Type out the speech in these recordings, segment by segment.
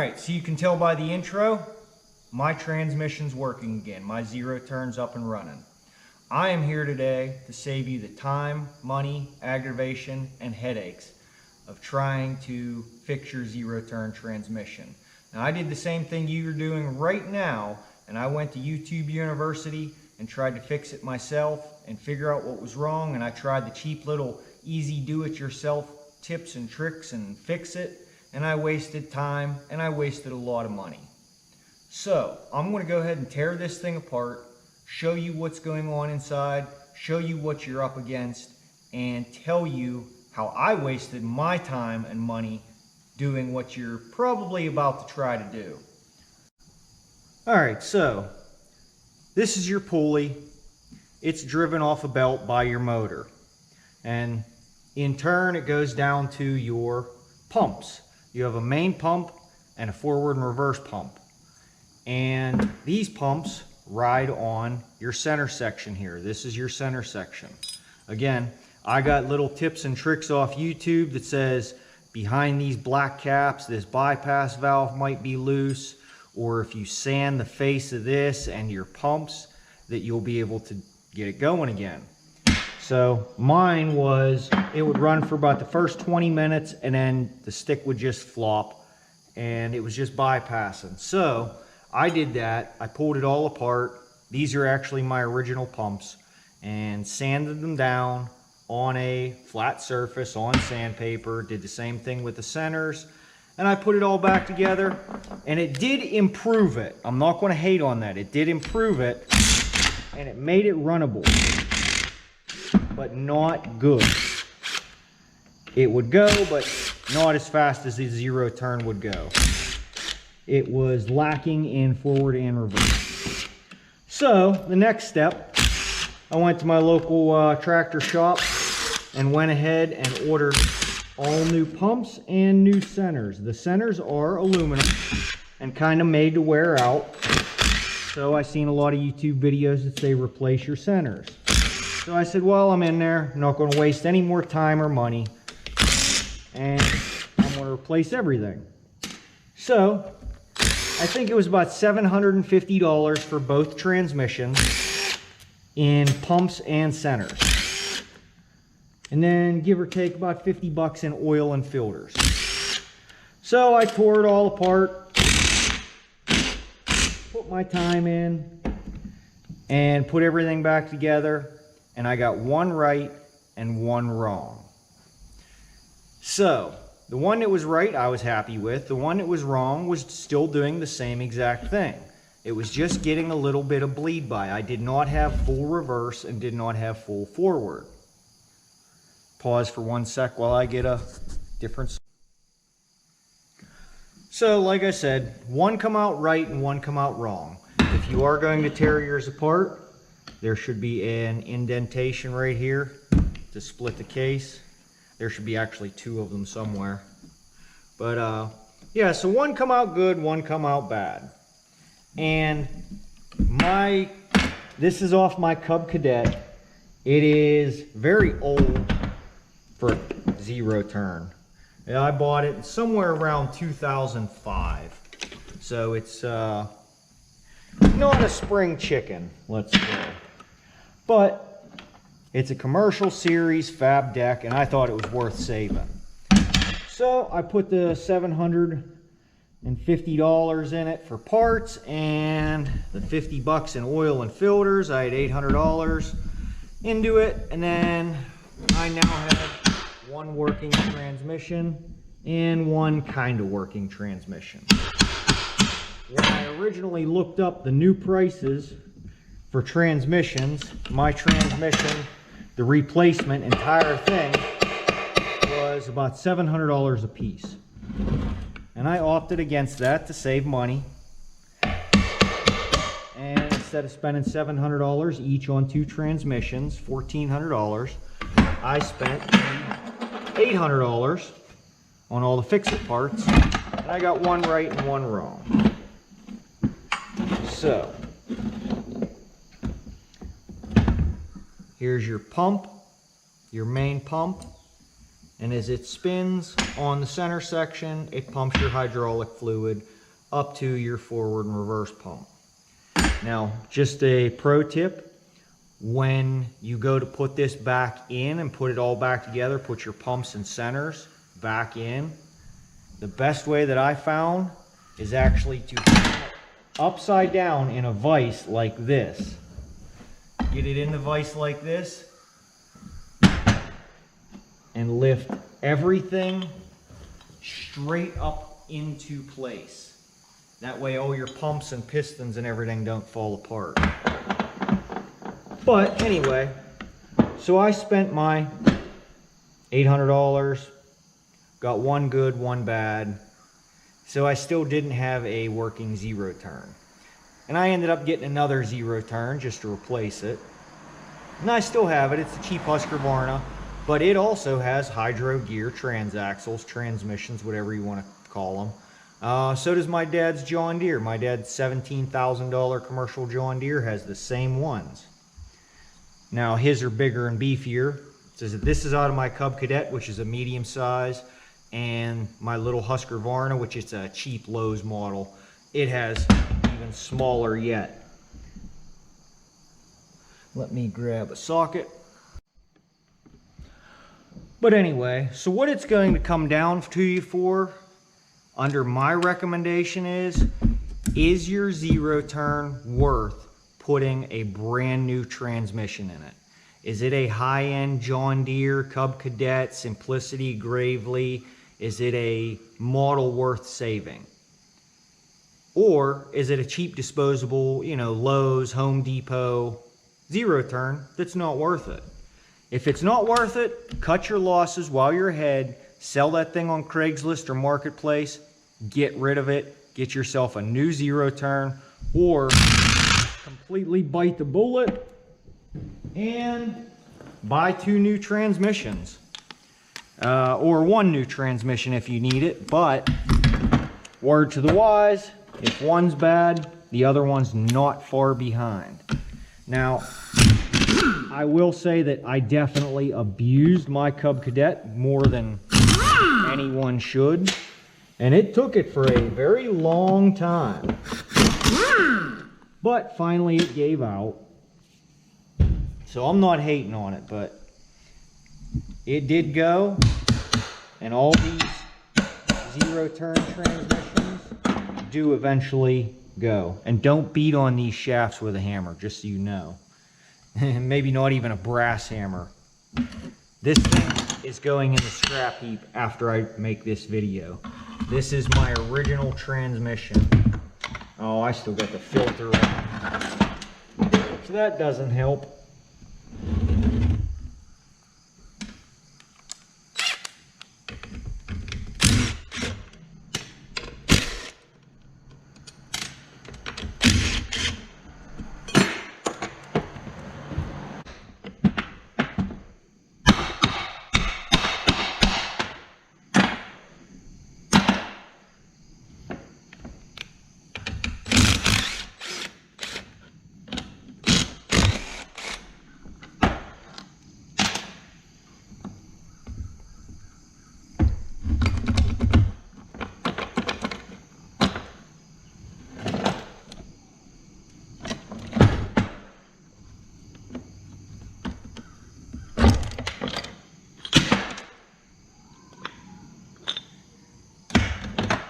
Alright, so you can tell by the intro, my transmission's working again. My zero turn's up and running. I am here today to save you the time, money, aggravation, and headaches of trying to fix your zero turn transmission. Now, I did the same thing you're doing right now, and I went to YouTube University and tried to fix it myself and figure out what was wrong, and I tried the cheap little easy do-it-yourself tips and tricks and fix it, and I wasted time and I wasted a lot of money. So I'm going to go ahead and tear this thing apart, show you what's going on inside, show you what you're up against, and tell you how I wasted my time and money doing what you're probably about to try to do. Alright, so this is your pulley. It's driven off a belt by your motor. And in turn, it goes down to your pumps. You have a main pump and a forward and reverse pump. And these pumps ride on your center section here. This is your center section. Again, I got little tips and tricks off YouTube that says behind these black caps, this bypass valve might be loose, or if you sand the face of this and your pumps, that you'll be able to get it going again. So mine was, it would run for about the first 20 minutes and then the stick would just flop and it was just bypassing. So I did that. I pulled it all apart. These are actually my original pumps, and sanded them down on a flat surface on sandpaper. Did the same thing with the centers, and I put it all back together, and it did improve it. I'm not going to hate on that. It did improve it, and it made it runnable, but not good. It would go, but not as fast as the zero turn would go. It was lacking in forward and reverse. So the next step, I went to my local tractor shop and went ahead and ordered all new pumps and new centers. The centers are aluminum and kind of made to wear out. So I've seen a lot of YouTube videos that say replace your centers. So I said, well, I'm in there. I'm not going to waste any more time or money, and I'm going to replace everything. So I think it was about $750 for both transmissions in pumps and centers. And then give or take about 50 bucks in oil and filters. So I tore it all apart, put my time in, and put everything back together, and I got one right and one wrong. So the one that was right, I was happy with. The one that was wrong was still doing the same exact thing. It was just getting a little bit of bleed by. I did not have full reverse and did not have full forward. Pause for 1 sec while I get a difference. So, like I said, one come out right and one come out wrong. If you are going to tear yours apart, there should be an indentation right here to split the case. There should be actually two of them somewhere. But yeah, so one come out good, one come out bad. And this is off my Cub Cadet. It is very old for a zero turn. And I bought it somewhere around 2005. So it's not a spring chicken, let's say. But it's a commercial series fab deck, and I thought it was worth saving. So I put the $750 in it for parts and the 50 bucks in oil and filters. I had $800 into it, and then I now have one working transmission and one kind of working transmission. When I originally looked up the new prices for transmissions, my transmission, the replacement entire thing, was about $700 a piece. And I opted against that to save money. And instead of spending $700 each on two transmissions, $1,400, I spent $800 on all the fix-it parts. And I got one right and one wrong. So here's your pump, your main pump, and as it spins on the center section, it pumps your hydraulic fluid up to your forward and reverse pump. Now, just a pro tip, when you go to put this back in and put it all back together, put your pumps and centers back in, the best way that I found is actually to put it upside down in a vise like this. Get it in the vise like this and lift everything straight up into place. That way all your pumps and pistons and everything don't fall apart. But anyway, so I spent my $800, got one good, one bad. So I still didn't have a working zero turn. And I ended up getting another zero turn just to replace it. And I still have it. It's a cheap Husqvarna, but it also has hydro gear, transaxles, transmissions, whatever you want to call them. So does my dad's John Deere. My dad's $17,000 commercial John Deere has the same ones. Now his are bigger and beefier. It says that this is out of my Cub Cadet, which is a medium size, and my little Husqvarna, which is a cheap Lowe's model. It has even smaller yet. Let me grab a socket. But anyway, so what it's going to come down to you for, under my recommendation is your zero turn worth putting a brand new transmission in it? Is it a high-end John Deere, Cub Cadet, Simplicity, Gravely? Is it a model worth saving? Or is it a cheap disposable, you know, Lowe's, Home Depot, zero turn that's not worth it? If it's not worth it, cut your losses while you're ahead, sell that thing on Craigslist or Marketplace, get rid of it, get yourself a new zero turn, or completely bite the bullet and buy 2 new transmissions. Or 1 new transmission if you need it, but word to the wise, if one's bad, the other one's not far behind. Now, I will say that I definitely abused my Cub Cadet more than anyone should, and it took it for a very long time. But finally it gave out. So I'm not hating on it, but it did go, and all these zero turn transmissions do eventually go. And don't beat on these shafts with a hammer, just so you know. Maybe not even a brass hammer. This thing is going in the scrap heap after I make this video. This is my original transmission. Oh, I still got the filter on. So that doesn't help.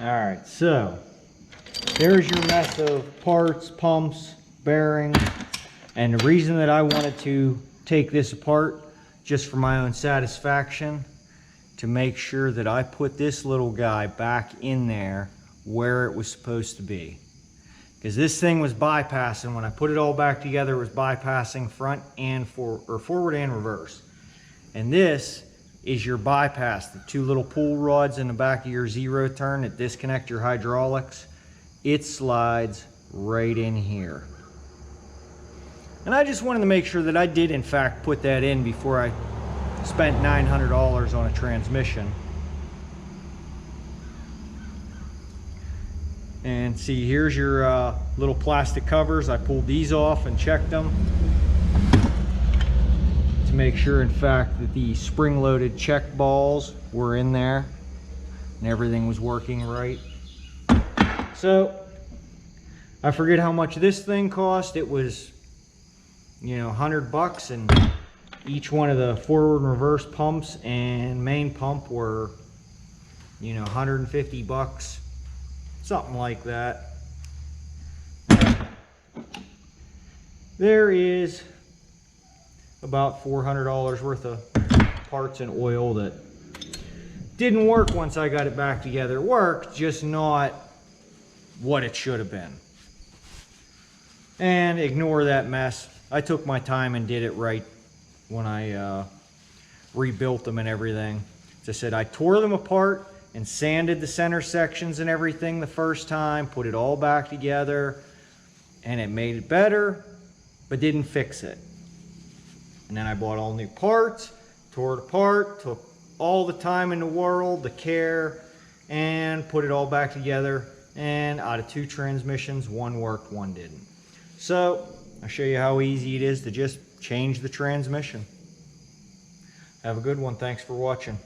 Alright, so there's your mess of parts, pumps, bearings, and the reason that I wanted to take this apart just for my own satisfaction, to make sure that I put this little guy back in there where it was supposed to be. Because this thing was bypassing, when I put it all back together, it was bypassing front and forward and reverse. And this is your bypass, the 2 little pull rods in the back of your zero turn that disconnect your hydraulics. It slides right in here. And I just wanted to make sure that I did in fact put that in before I spent $900 on a transmission. And see, here's your little plastic covers. I pulled these off and checked them to make sure in fact that the spring-loaded check balls were in there and everything was working right. So I forget how much this thing cost. It was, you know, $100, and each one of the forward and reverse pumps and main pump were, you know, $150, something like that. There is about $400 worth of parts and oil that didn't work once I got it back together. It worked, just not what it should have been. And ignore that mess. I took my time and did it right when I rebuilt them and everything. As I said, I tore them apart and sanded the center sections and everything the first time, put it all back together, and it made it better, but didn't fix it. And then I bought all new parts, tore it apart, took all the time in the world, the care, and put it all back together. And out of 2 transmissions, one worked, one didn't. So I'll show you how easy it is to just change the transmission. Have a good one. Thanks for watching.